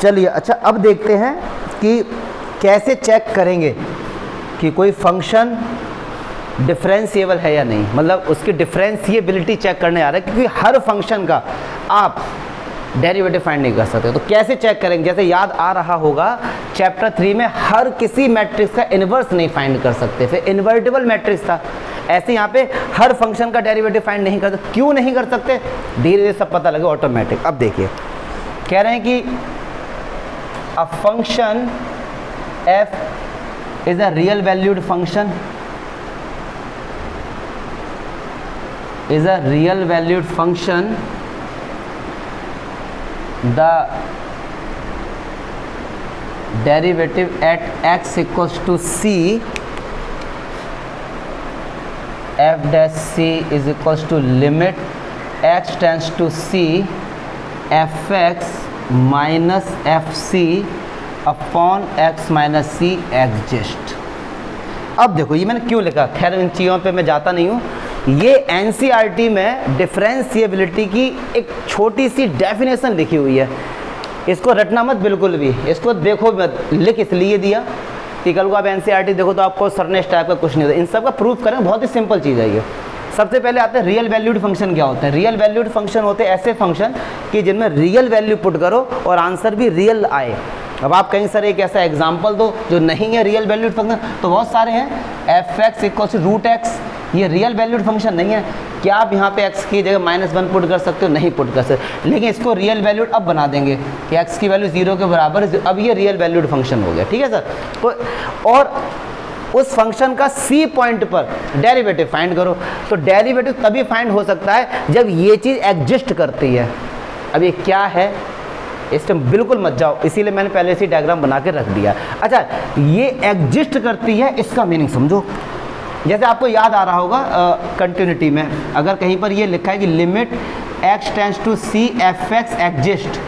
चलिए अच्छा, अब देखते हैं कि कैसे चेक करेंगे कि कोई फंक्शन डिफरेंशिएबल है या नहीं, मतलब उसकी डिफरेंशिएबिलिटी चेक करने आ रहा है, क्योंकि हर फंक्शन का आप डेरिवेटिव फाइंड नहीं कर सकते। तो कैसे चेक करेंगे? जैसे याद आ रहा होगा चैप्टर 3 में हर किसी मैट्रिक्स का इन्वर्स नहीं फाइंड कर सकते, फिर इन्वर्टिबल मैट्रिक्स था। ऐसे यहाँ पे हर फंक्शन का डेरिवेटिव फाइंड नहीं कर सकते। क्यों नहीं कर सकते? धीरे धीरे सब पता लगे ऑटोमेटिक। अब देखिए, कह रहे हैं कि a function f is a real valued function, is a real valued function, the derivative at x equals to c, f dash c is equals to limit x tends to c fx minus fc upon x minus c exist। अब देखो ये मैंने क्यों लिखा, खैर इन चीज़ों पे मैं जाता नहीं हूँ। ये एनसीईआरटी में डिफरेंशिएबिलिटी की एक छोटी सी डेफिनेशन लिखी हुई है, इसको रटना मत बिल्कुल भी, इसको देखो मत। लिख इसलिए दिया कि कल को आप एनसीईआरटी देखो तो आपको सर ने इस टाइप का कुछ नहीं होता। इन सब का प्रूफ करें, बहुत ही सिंपल चीज़ है ये। सबसे पहले आते हैं रियल वैल्यूड फंक्शन क्या होते हैं। रियल वैल्यूड फंक्शन होते हैं ऐसे फंक्शन कि जिनमें रियल वैल्यू पुट करो और आंसर भी रियल आए। अब आप कहीं सर एक ऐसा एग्जाम्पल दो जो नहीं है रियल वैल्यूड फंक्शन, तो बहुत सारे हैं। F X equal to root X, ये रियल वैल्यूड फंक्शन नहीं है। क्या आप यहाँ पे x की जगह -1 पुट कर सकते हो? नहीं पुट कर सकते, लेकिन इसको रियल वैल्यूड अब बना देंगे कि x की वैल्यू 0 के बराबर है, अब ये रियल वैल्यूड फंक्शन हो गया। ठीक है सर। तो और उस फंक्शन का c पॉइंट पर डेरिवेटिव फाइंड करो। तो डेरिवेटिव तभी फाइंड हो सकता है जब ये चीज़ एग्जिस्ट करती है। अब ये क्या है, इस टाइम बिल्कुल मत जाओ, इसीलिए मैंने पहले से डायग्राम बना के रख दिया। अच्छा, ये एग्जिस्ट करती है, इसका मीनिंग समझो। जैसे आपको याद आ रहा होगा कंटिन्यूटी में अगर कहीं पर ये लिखा है कि limit x tends to c fx exist,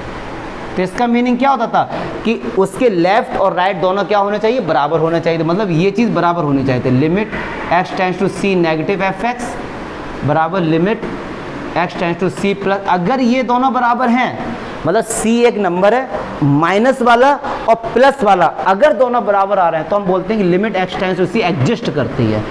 तो इसका मीनिंग क्या होता था कि उसके लेफ्ट और राइट दोनों क्या होने चाहिए? बराबर होने चाहिए। मतलब ये चीज़ बराबर होनी चाहिए थी। Limit x tends to c negative fx बराबर limit x tends to c plus. अगर ये दोनों बराबर हैं, मतलब c एक नंबर है, माइनस वाला और प्लस वाला अगर दोनों बराबर आ रहे हैं, तो हम बोलते हैं कि limit x tends to c exist करती है।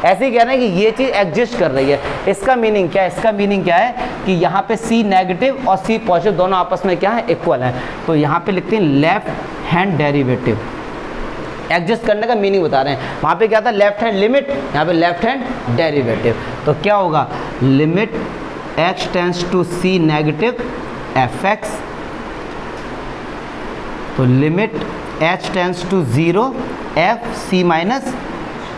ऐसे ही कह रहे हैं कि ये चीज़ एग्जिस्ट कर रही है। इसका मीनिंग क्या है? इसका मीनिंग क्या है कि यहाँ पे c नेगेटिव और c पॉजिटिव दोनों आपस में क्या है? इक्वल है। तो यहाँ पे लिखते हैं लेफ्ट हैंड डेरिवेटिव। एग्जिस्ट करने का मीनिंग बता रहे हैं। वहाँ पे क्या था? लेफ्ट हैंड लिमिट, यहाँ पे लेफ्ट हैंड डेरिवेटिव। तो क्या होगा? Limit x tends to c negative fx, तो limit h tends to 0 f c minus,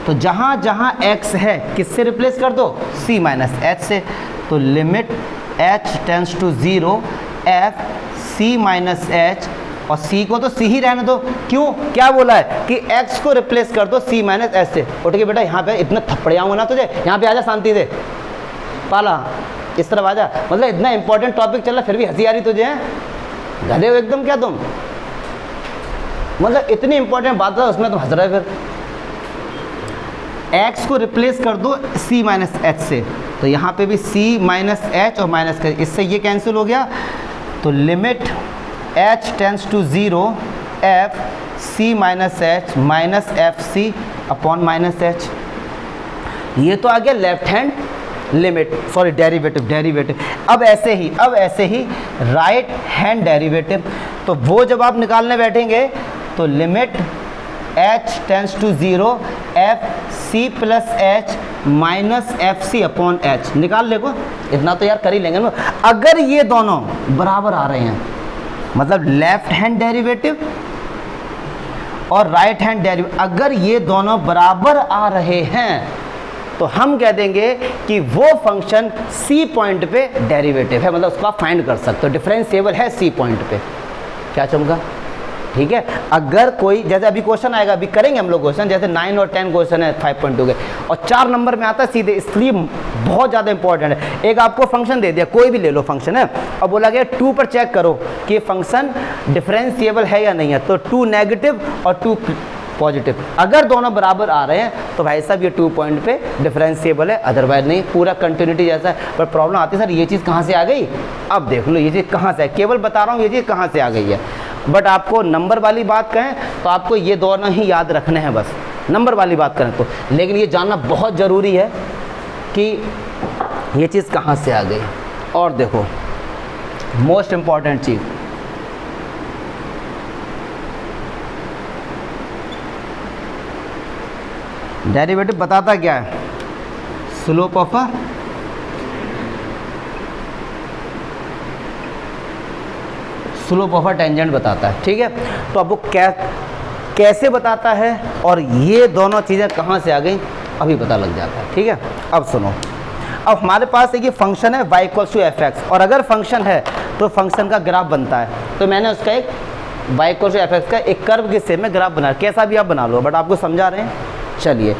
तो जहाँ जहाँ x है किससे रिप्लेस कर दो? c माइनस h से। तो limit h tends to 0 f c minus h, और c को तो c ही रहने दो। क्यों? क्या बोला है कि x को रिप्लेस कर दो c माइनस h से। उठ के बेटा यहाँ पे इतना थप्पड़ियाऊंगा ना तुझे, यहाँ पे आजा शांति से, पाला इस तरफ आजा। मतलब इतना इंपॉर्टेंट टॉपिक चल रहा फिर भी हंसी आ रही तुझे है? गधे हो एकदम क्या तुम? मतलब इतनी इंपॉर्टेंट बात है उसमें तुम हंस रहे। फिर x को रिप्लेस कर दो c माइनस एच से, तो यहाँ पे भी c माइनस एच और माइनस का, इससे ये कैंसिल हो गया। तो limit h tends to 0 f c minus H minus F C upon minus H. ये तो आ गया left hand limit, sorry derivative. अब ऐसे ही राइट हैंड डेरिवेटिव। तो वो जब आप निकालने बैठेंगे तो limit h tends to 0 f c plus h minus F C upon h निकाल ले को। इतना तो यार कर ही लेंगे ना। अगर ये दोनों बराबर आ रहे हैं, मतलब लेफ्ट हैंड डेरिवेटिव और राइट हैंड डेरिवेटिव अगर ये दोनों बराबर आ रहे हैं, तो हम कह देंगे कि वो फंक्शन c पॉइंट पे डेरिवेटिव है, मतलब उसको आप फाइंड कर सकते हो, डिफरेंशिएबल है c पॉइंट पे। क्या चमका? ठीक है। अगर कोई, जैसे अभी क्वेश्चन आएगा, अभी करेंगे हम लोग क्वेश्चन, जैसे 9 और 10 क्वेश्चन है 5.2 के, और 4 नंबर में आता है सीधे, इसलिए बहुत ज़्यादा इंपॉर्टेंट है। एक आपको फंक्शन दे दिया, कोई भी ले लो फंक्शन है, और बोला गया 2 पर चेक करो कि फंक्शन डिफरेंशिएबल है या नहीं है, तो 2 नेगेटिव और 2 पॉजिटिव अगर दोनों बराबर आ रहे हैं तो भाई साहब ये 2 पॉइंट पे डिफरेंशिएबल है, अदरवाइज नहीं। पूरा कंटिन्यूटी जैसा है। पर प्रॉब्लम आती है सर ये चीज़ कहाँ से आ गई? अब देख लो ये चीज़ कहाँ से है, केवल बता रहा हूँ ये चीज़ कहाँ से आ गई है। बट आपको नंबर वाली बात कहें तो आपको ये दोनों ही याद रखने हैं बस, नंबर वाली बात करें तो। लेकिन ये जानना बहुत ज़रूरी है कि ये चीज़ कहाँ से आ गई। और देखो मोस्ट इम्पॉर्टेंट चीज़, डेरिवेटिव बताता क्या है, स्लोप ऑफ अ टेंजेंट बताता है, ठीक है। तो अब वो कैसे बताता है और ये दोनों चीज़ें कहाँ से आ गई अभी पता लग जाता है, ठीक है। अब सुनो, अब हमारे पास एक ये फंक्शन है y = f(x), और अगर फंक्शन है तो फंक्शन का ग्राफ बनता है। तो मैंने उसका एक y = f(x) का एक कर्व के शेप में ग्राफ बनाया, कैसा भी आप बना लो, बट आपको समझा रहे हैं। चलिए,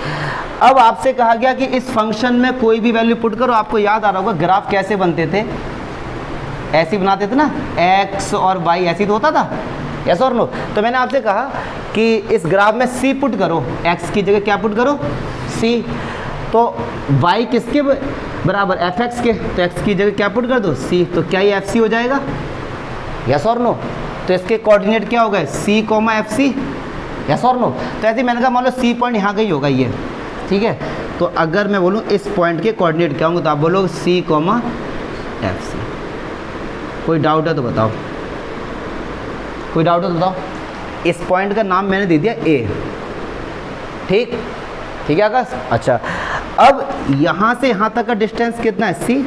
अब आपसे कहा गया कि इस फंक्शन में कोई भी वैल्यू पुट करो। आपको याद आ रहा होगा ग्राफ कैसे बनते थे, ऐसे ही बनाते थे ना, x और y ऐसे तो होता था, यस और नो। तो मैंने आपसे कहा कि इस ग्राफ में c पुट करो, x की जगह क्या पुट करो, c। तो y किसके बराबर, fx के, तो x की जगह क्या पुट कर दो, c। तो क्या ये fc हो जाएगा, यस और नो। तो इसके कोऑर्डिनेट क्या होगा, c, fc, यस और नो। तो ऐसे मैंने कहा मान लो c पॉइंट यहाँ का ही होगा ये, ठीक है। तो अगर मैं बोलूँ इस पॉइंट के कोऑर्डिनेट क्या होंगे, तो आप बोलोगे c, fc। कोई डाउट है तो बताओ, कोई डाउट है तो बताओ। इस पॉइंट का नाम मैंने दे दिया a, ठीक, ठीक है आकाश। अच्छा, अब यहाँ से यहाँ तक का डिस्टेंस कितना है, c,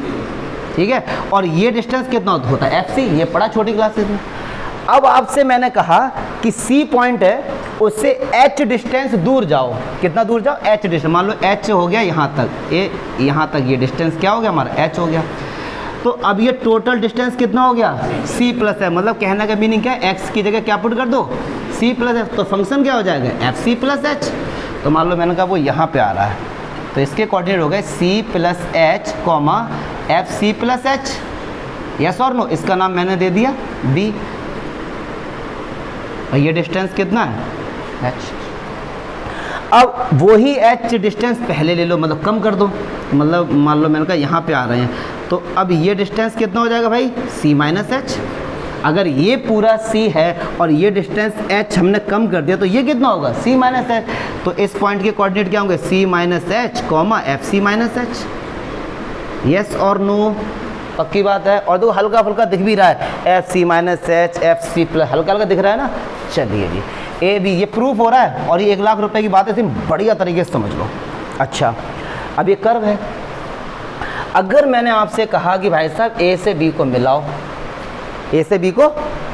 ठीक है। और ये डिस्टेंस कितना होता है, fc, ये पढ़ा छोटी क्लासेस में। अब आपसे मैंने कहा कि c पॉइंट है, उससे h डिस्टेंस दूर जाओ। कितना दूर जाओ, h डिस्टेंस। मान लो h हो गया यहाँ तक, यहाँ तक ये डिस्टेंस क्या हो गया हमारा, h हो गया। तो अब ये टोटल डिस्टेंस कितना हो गया, c + f। मतलब कहने का मीनिंग क्या है, x की जगह क्या पुट कर दो, c + f। तो फंक्शन क्या हो जाएगा, fc + h। तो मान लो मैंने कहा वो यहाँ पे आ रहा है, तो इसके कोऑर्डिनेट हो गए c + h, fc + h, yes और नो। इसका नाम मैंने दे दिया b। और ये डिस्टेंस कितना है, h। अब वही h डिस्टेंस पहले ले लो, मतलब कम कर दो। मतलब मान लो मैंने कहा यहाँ पे आ रहे हैं, तो अब ये डिस्टेंस कितना हो जाएगा भाई, c - h। अगर ये पूरा c है और ये डिस्टेंस h हमने कम कर दिया, तो ये कितना होगा, c - h। तो इस पॉइंट के कोऑर्डिनेट क्या होंगे, c - h, fc - h, yes और नो। पक्की बात है। और देखो हल्का फुल्का दिख भी रहा है, fc - h, fc + हल्का हल्का दिख रहा है ना। चलिए जी, ए बी, ये प्रूफ हो रहा है और ये 1 लाख रुपए की बात है, तुम बढ़िया तरीके से समझ लो। अच्छा, अब ये कर्व है। अगर मैंने आपसे कहा कि भाई साहब ए से बी को मिलाओ, ए से बी को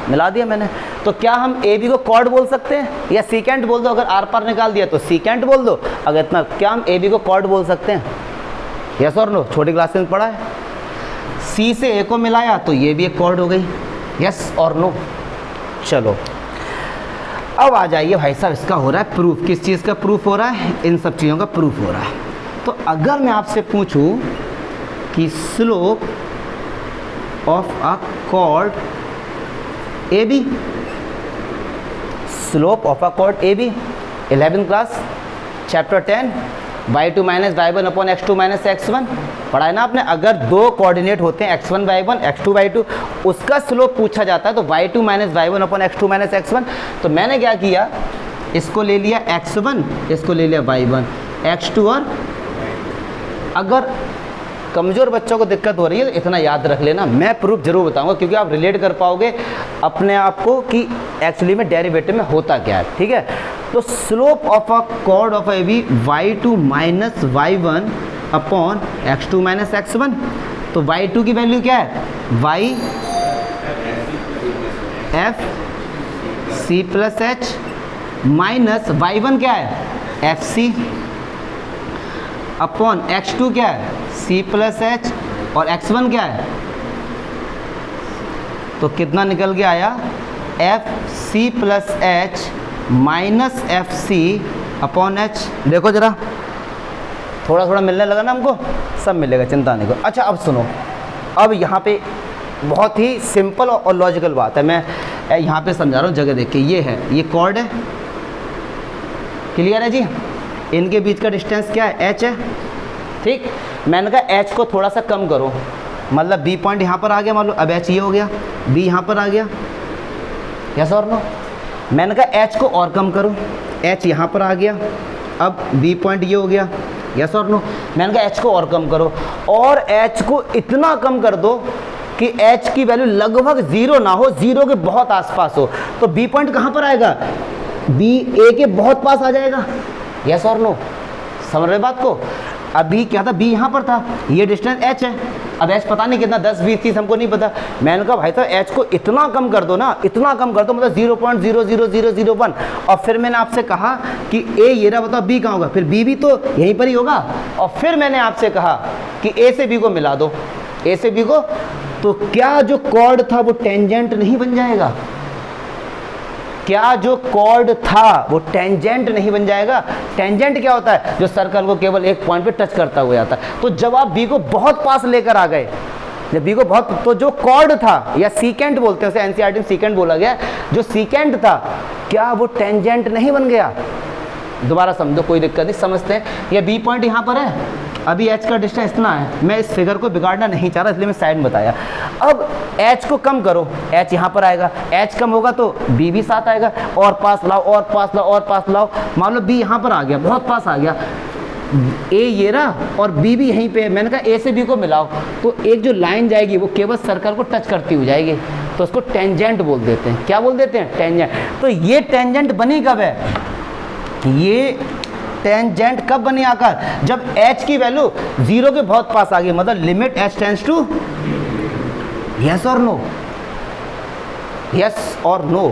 मिला दिया मैंने, तो क्या हम ए बी को कॉर्ड बोल सकते हैं या सीकेंट बोल दो। अगर आर पार निकाल दिया तो सीकेंट बोल दो, अगर इतना, क्या हम ए बी को कॉर्ड बोल सकते हैं, यस और नो। छोटी क्लास में पढ़ा है। सी से ए को मिलाया तो ये भी एक कॉर्ड हो गई, यस और नो। चलो अब आ जाइए भाई साहब, इसका हो रहा है प्रूफ। किस चीज़ का प्रूफ हो रहा है, इन सब चीज़ों का प्रूफ हो रहा है। तो अगर मैं आपसे पूछूं कि slope of a chord A B, slope of a chord A B, 11th class chapter 10, y2 - y1 upon x2 - x1 पढ़ा है ना आपने। अगर दो कोऑर्डिनेट होते हैं x1 y1 x2 y2, उसका स्लोप पूछा जाता है तो y2 - y1 upon x2 - x1। तो मैंने क्या किया, इसको ले लिया x1, इसको ले लिया y1, x2 और अगर कमज़ोर बच्चों को दिक्कत हो रही है तो इतना याद रख लेना, मैं प्रूफ जरूर बताऊंगा क्योंकि आप रिलेट कर पाओगे अपने आप को कि एक्चुअली में डेरिवेटिव में होता क्या है, ठीक है। तो slope of a chord of A B y2 - y1 upon x2 - x1। तो y2 की वैल्यू क्या है, y f c + h minus y1 क्या है, f c अपॉन x2 क्या है, c + h और x1 क्या है। तो कितना निकल के आया, f c + h minus F C upon H. देखो जरा, थोड़ा थोड़ा मिलने लगा ना हमको, सब मिलेगा, चिंता नहीं करो। अच्छा अब सुनो, अब यहाँ पे बहुत ही सिंपल और लॉजिकल बात है, मैं यहाँ पे समझा रहा हूँ जगह देख के। ये है, ये कॉर्ड है, क्लियर है जी। इनके बीच का डिस्टेंस क्या है, h है, ठीक। मैंने कहा h को थोड़ा सा कम करो, मतलब b पॉइंट यहाँ पर आ गया, मान लो अब h ये हो गया, b यहाँ पर आ गया, यस और नो? मैंने कहा h को और कम करो, h यहाँ पर आ गया, अब B पॉइंट ये हो गया, यस और नो? मैंने कहा h को और कम करो, और h को इतना कम कर दो कि h की वैल्यू लगभग 0 ना हो, 0 के बहुत आसपास हो, तो B पॉइंट कहाँ पर आएगा? B A के बहुत पास आ जाएगा, यस और नो? समझ रहे बात को? अभी क्या था, B यहाँ पर था, ये डिस्टेंस h है, अब h पता नहीं कितना, 10 20 30 हमको नहीं पता। मैंने कहा भाई साहब h को इतना कम कर दो ना, इतना कम कर दो, मतलब 0.00001, और फिर मैंने आपसे कहा कि A ये रहा, बताओ B कहाँ होगा? फिर B भी तो यहीं पर ही होगा, और फिर मैंने आपसे कहा कि A से B को मिला दो, A से B को, तो क्या जो कॉर्ड था वो टेंजेंट नहीं बन जाएगा? क्या जो कॉर्ड था वो टेंजेंट नहीं बन जाएगा? टेंजेंट क्या होता है? जो सर्कल को केवल एक पॉइंट पे टच करता हुआ आता है। तो जब आप बी को बहुत पास लेकर आ गए, जब बी को बहुत, तो जो कॉर्ड था या सीकेंट बोलते हैं उसे, एनसीईआरटी में सीकेंट बोला गया, जो सीकेंट था क्या वो टेंजेंट नहीं बन गया? दोबारा समझो, कोई दिक्कत नहीं, समझते हैं। ये बी पॉइंट यहाँ पर है, अभी h का डिस्टेंस इतना है, मैं इस फिगर को बिगाड़ना नहीं चाह रहा इसलिए मैं साइड में बताया। अब h को कम करो, h यहाँ पर आएगा, h कम होगा तो b भी साथ आएगा, और पास लाओ और पास लाओ और पास लाओ, मान लो b यहाँ पर आ गया, बहुत पास आ गया, a ये रहा और b भी यहीं पे है। मैंने कहा a से b को मिलाओ, तो एक जो लाइन जाएगी वो केवल सर्कल को टच करती हुई जाएगी, तो उसको टेंजेंट बोल देते हैं। क्या बोल देते हैं? टेंजेंट। तो ये टेंजेंट बनी कब है? ये टेंजेंट कब बनी आकर? जब h की वैल्यू 0 के बहुत पास आ गई, मतलब limit h tends to, yes और नो? यस और नो?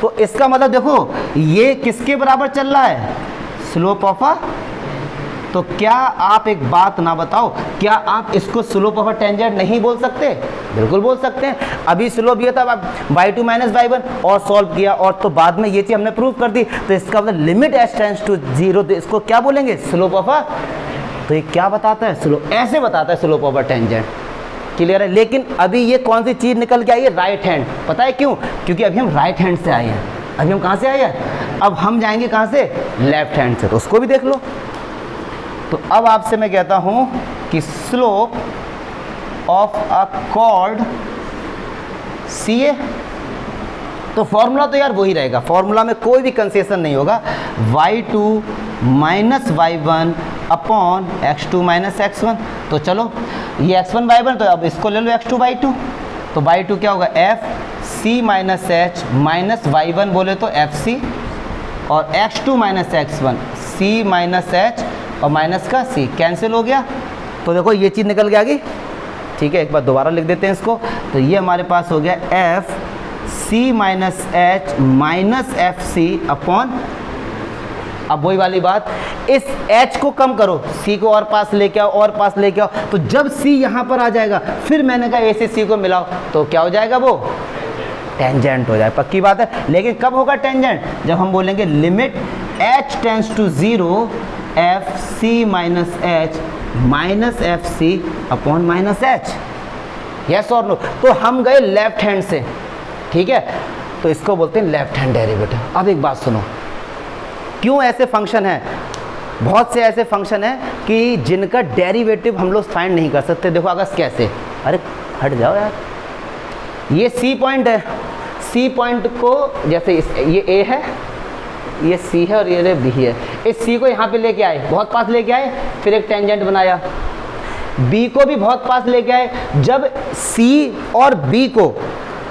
तो इसका मतलब देखो ये किसके बराबर चल रहा है? स्लोप ऑफ अ, तो क्या आप एक बात ना बताओ, क्या आप इसको स्लोप ऑफ अ टेंजेंट नहीं बोल सकते? बिल्कुल बोल सकते हैं। अभी स्लोप ये था y2 माइनस y1 और सॉल्व किया, और तो बाद में ये चीज हमने प्रूव कर दी, तो इसका मतलब लिमिट h टेंड्स टू 0, तो इसको क्या बोलेंगे? स्लोप ऑफ अ। तो ये क्या बताता है? स्लोप, ऐसे बताता है slope of a tangent. Clear है? लेकिन अभी ये कौन सी चीज निकल के आई है? Right hand. पता है क्यों? क्योंकि अभी हम राइट हैंड से आए हैं। अभी हम कहाँ से आए हैं? अब हम जाएंगे कहाँ से? लेफ्ट हैंड से, तो उसको भी देख लो। तो अब आपसे मैं कहता हूं कि slope of a cord CA, तो फॉर्मूला तो यार वही रहेगा, फॉर्मूला में कोई भी कंसेशन नहीं होगा, y2 minus y1 upon x2 minus x1। तो चलो ये x1 y1, तो अब इसको ले लो x2 y2, तो y2 क्या होगा? FC minus h minus y1 बोले तो FC, और x2 minus x1 C minus h और माइनस का C कैंसिल हो गया। तो देखो ये चीज़ निकल के आ गई। ठीक है, एक बार दोबारा लिख देते हैं इसको। तो ये हमारे पास हो गया F C minus H minus F C upon, अब वही वाली बात, इस h को कम करो, c को और पास लेके आओ और पास लेके आओ, तो जब c यहाँ पर आ जाएगा फिर मैंने कहा a से c को मिलाओ, तो क्या हो जाएगा? वो टेंजेंट हो जाए। पक्की बात है। लेकिन कब होगा टेंजेंट? जब हम बोलेंगे limit h tends to 0 F C minus H minus F C upon minus H. Yes और नो? तो हम गए लेफ्ट हैंड से, ठीक है, तो इसको बोलते हैं लेफ्ट हैंड डेरिवेटिव। अब एक बात सुनो, क्यों ऐसे फंक्शन है? बहुत से ऐसे फंक्शन है कि जिनका डेरिवेटिव हम लोग फाइंड नहीं कर सकते। देखो अगर कैसे, अरे हट जाओ यार, ये सी पॉइंट है, सी पॉइंट को जैसे ये ए है, ये सी है और ये बी है, इस सी को यहाँ पे लेके आए, बहुत पास लेके आए, फिर एक टेंजेंट बनाया, बी को भी बहुत पास लेके आए। जब सी और बी को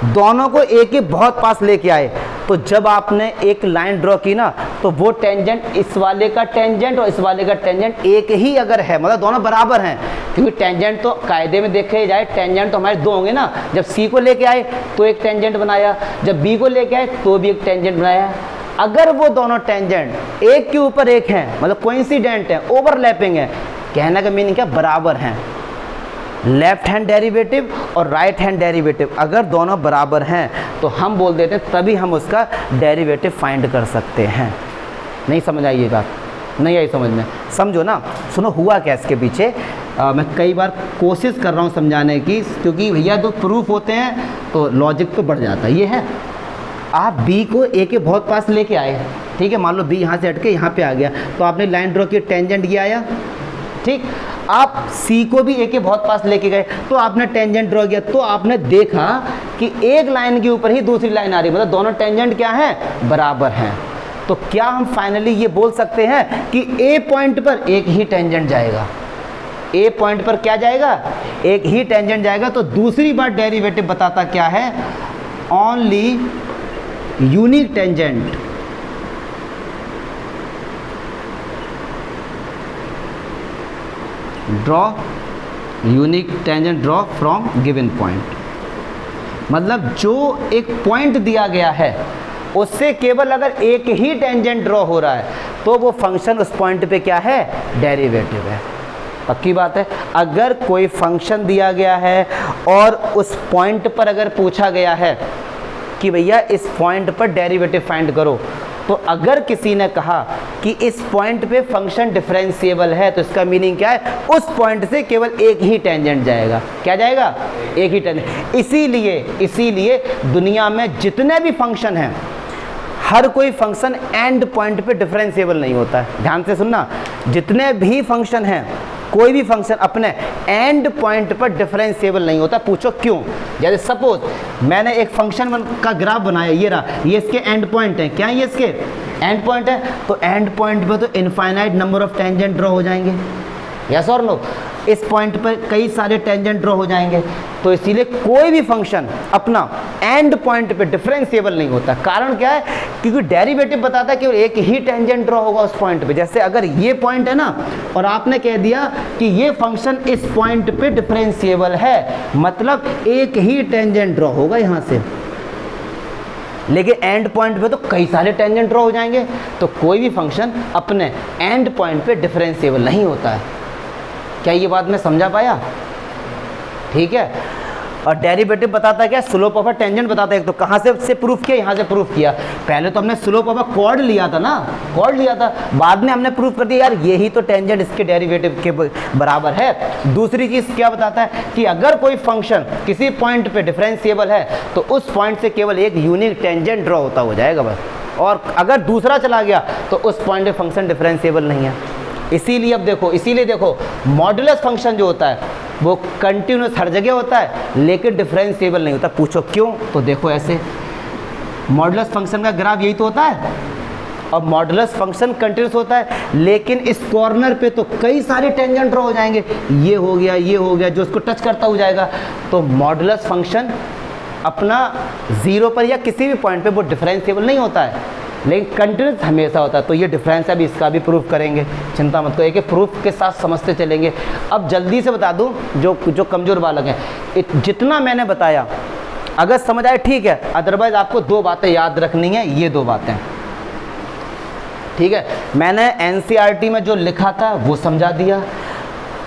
दोनों को ए के बहुत पास लेके आए, तो जब आपने एक लाइन ड्रॉ की ना, तो वो टेंजेंट, इस वाले का टेंजेंट और इस वाले का टेंजेंट एक ही अगर है, मतलब दोनों बराबर हैं, क्योंकि टेंजेंट तो कायदे में देखे जाए टेंजेंट तो हमारे दो होंगे ना। जब सी को लेके आए तो एक टेंजेंट बनाया, जब बी को लेके आए तो भी एक टेंजेंट बनाया। अगर वो दोनों टेंजेंट एक के ऊपर एक हैं, मतलब कोइंसिडेंट हैं, ओवरलैपिंग है, कहने का मीनिंग क्या? बराबर हैं। लेफ्ट हैंड डेरिवेटिव और राइट हैंड डेरिवेटिव अगर दोनों बराबर हैं तो हम बोल देते हैं, तभी हम उसका डेरिवेटिव फाइंड कर सकते हैं। नहीं समझ आई ये बात? नहीं आई समझ में? समझो ना। सुनो हुआ क्या इसके पीछे, मैं कई बार कोशिश कर रहा हूँ समझाने की, क्योंकि भैया तो प्रूफ होते हैं तो लॉजिक तो बढ़ जाता है। ये है, आप बी को ए के बहुत पास लेके आए, ठीक है, मान लो बी यहाँ से हट के यहाँ पे आ गया, तो आपने लाइन ड्रॉ की, टेंजेंट ये आया, ठीक। आप सी को भी ए के बहुत पास लेके गए तो आपने टेंजेंट ड्रॉ किया, तो आपने देखा कि एक लाइन के ऊपर ही दूसरी लाइन आ रही है, मतलब दोनों टेंजेंट क्या हैं, बराबर हैं। तो क्या हम फाइनली ये बोल सकते हैं कि ए पॉइंट पर एक ही टेंजेंट जाएगा, ए पॉइंट पर क्या जाएगा, एक ही टेंजेंट जाएगा। तो दूसरी बार डेरिवेटिव बताता क्या है, only unique tangent draw, unique tangent draw from given point. मतलब जो एक पॉइंट दिया गया है उससे केवल अगर एक ही टेंजेंट ड्रॉ हो रहा है तो वो फंक्शन उस पॉइंट पे क्या है, डेरिवेटिव है। पक्की बात है। अगर कोई फंक्शन दिया गया है और उस पॉइंट पर अगर पूछा गया है कि भैया इस पॉइंट पर डेरिवेटिव फाइंड करो, तो अगर किसी ने कहा कि इस पॉइंट पे फंक्शन डिफरेंशिएबल है तो इसका मीनिंग क्या है, उस पॉइंट से केवल एक ही टेंजेंट जाएगा। क्या जाएगा, एक ही टेंजेंट। इसीलिए दुनिया में जितने भी फंक्शन हैं, हर कोई फंक्शन एंड पॉइंट पे डिफरेंशिएबल नहीं होता है। ध्यान से सुनना, जितने भी फंक्शन हैं, कोई भी फंक्शन अपने एंड पॉइंट पर डिफरेंशिएबल नहीं होता। पूछो क्यों। जैसे सपोज मैंने एक फंक्शन का ग्राफ बनाया, ये रहा, ये इसके एंड पॉइंट है। क्या ये इसके एंड पॉइंट है? तो एंड पॉइंट पे तो infinite number of tangent draw हो जाएंगे, यस और नो। इस पॉइंट पर कई सारे टेंजेंट ड्रॉ हो जाएंगे। तो इसीलिए कोई भी फंक्शन अपना एंड पॉइंट पे डिफरेंशिएबल नहीं होता। कारण क्या है, क्योंकि डेरिवेटिव बताता है कि एक ही टेंजेंट ड्रॉ होगा उस पॉइंट पे। जैसे अगर ये पॉइंट है ना और आपने कह दिया कि ये फंक्शन इस पॉइंट पे डिफरेंशिएबल है, मतलब एक ही टेंजेंट ड्रॉ होगा यहाँ से, लेकिन एंड पॉइंट पे तो कई सारे टेंजेंट ड्रॉ हो जाएंगे। तो कोई भी फंक्शन अपने एंड पॉइंट पे डिफरेंशिएबल नहीं होता है। क्या ये बात मैं समझा पाया? ठीक है। और डेरिवेटिव बताता है क्या, स्लोप ऑफ अ टेंजेंट बताता है। तो कहाँ से प्रूफ किया, यहाँ से प्रूफ किया। पहले तो हमने स्लोप ऑफ अ कॉर्ड लिया था ना, कॉर्ड लिया था, बाद में हमने प्रूफ कर दिया यार यही तो टेंजेंट इसके डेरिवेटिव के बराबर है। दूसरी चीज़ क्या बताता है कि अगर कोई फंक्शन किसी पॉइंट पे डिफरेंशिएबल है तो उस पॉइंट से केवल एक यूनिक टेंजेंट ड्रॉ होता हो जाएगा बस, और अगर दूसरा चला गया तो उस पॉइंट पे फंक्शन डिफरेंशिएबल नहीं है। इसीलिए देखो मॉडुलस फंक्शन जो होता है वो कंटिन्यूस हर जगह होता है लेकिन डिफरेंशिएबल नहीं होता। पूछो क्यों? तो देखो ऐसे, मॉडुलस फंक्शन का ग्राफ यही तो होता है, और मॉडुलस फंक्शन कंटिन्यूस होता है लेकिन इस कॉर्नर पे तो कई सारे टेंजेंट ड्रॉ हो जाएंगे, ये हो गया, जो उसको टच करता हो जाएगा। तो मॉडुलस फंक्शन अपना जीरो पर या किसी भी पॉइंट पे वो डिफरेंशिएबल नहीं होता है, लेकिन कंटिन्यूस हमेशा होता है। तो ये डिफरेंस है, अभी इसका भी प्रूफ करेंगे, चिंता मत करो, एक प्रूफ के साथ समझते चलेंगे। अब जल्दी से बता दूं, जो कमज़ोर बालक हैं, जितना मैंने बताया अगर समझ आए ठीक है, अदरवाइज आपको दो बातें याद रखनी है, ये दो बातें, ठीक है। मैंने एनसीईआरटी में जो लिखा था वो समझा दिया,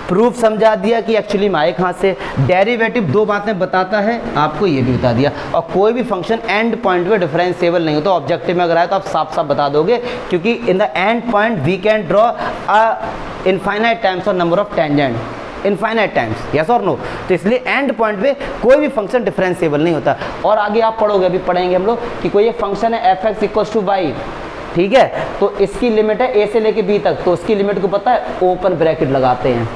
प्रूफ समझा दिया कि एक्चुअली में आए कहाँ से, डेरिवेटिव दो बातें बताता है, आपको ये भी बता दिया। और कोई भी फंक्शन एंड पॉइंट पे डिफरेंशिएबल नहीं होता। तो ऑब्जेक्टिव में अगर आए तो आप साफ साफ बता दोगे, क्योंकि in the end point we can draw a infinite times और number of tangent, infinite times, yes और नो। तो इसलिए एंड पॉइंट पे कोई भी फंक्शन डिफरेंशिएबल नहीं होता। और आगे आप पढ़ोगे, अभी पढ़ेंगे हम लोग कि कोई एक फंक्शन है F X equals to Y, ठीक है, तो इसकी लिमिट है ए से लेके बी तक। तो उसकी लिमिट को पता है, ओपन ब्रैकेट लगाते हैं।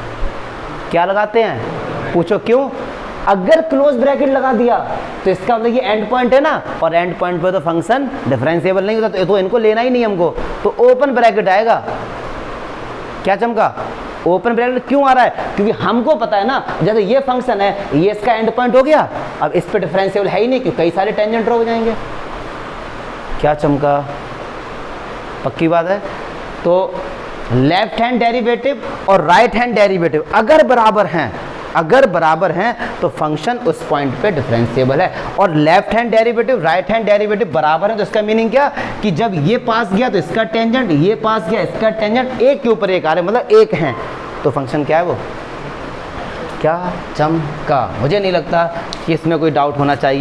क्या लगाते हैं? पूछो क्यों? अगर क्लोज ब्रैकेट लगा दिया तो इसका मतलब ये एंड पॉइंट है ना, और एंड पॉइंट पे तो फंक्शन डिफरेंशिएबल नहीं होता, तो इनको लेना ही नहीं हमको, तो ओपन ब्रैकेट आएगा। क्या चमका? ओपन ब्रैकेट क्यों आ रहा है? क्योंकि हमको पता है ना, जैसे ये फंक्शन है, ये इसका एंड पॉइंट हो गया, अब इस पे डिफरेंशिएबल है ही नहीं, क्योंकि कई सारे टेंजेंट ड्रॉ हो जाएंगे। क्या चमका? पक्की बात है। तो लेफ्ट हैंड डेरिवेटिव और राइट हैंड डेरिवेटिव अगर बराबर हैं तो फंक्शन उस पॉइंट पे डिफरेंशिएबल है। और left hand derivative right hand derivative बराबर है तो इसका मीनिंग क्या कि जब ये पास गया तो इसका टेंजेंट, ये पास गया इसका टेंजेंट, एक के ऊपर एक आ रहे, मतलब एक हैं, तो फंक्शन क्या है वो? क्या चमका? मुझे नहीं लगता कि इसमें कोई डाउट होना चाहिए।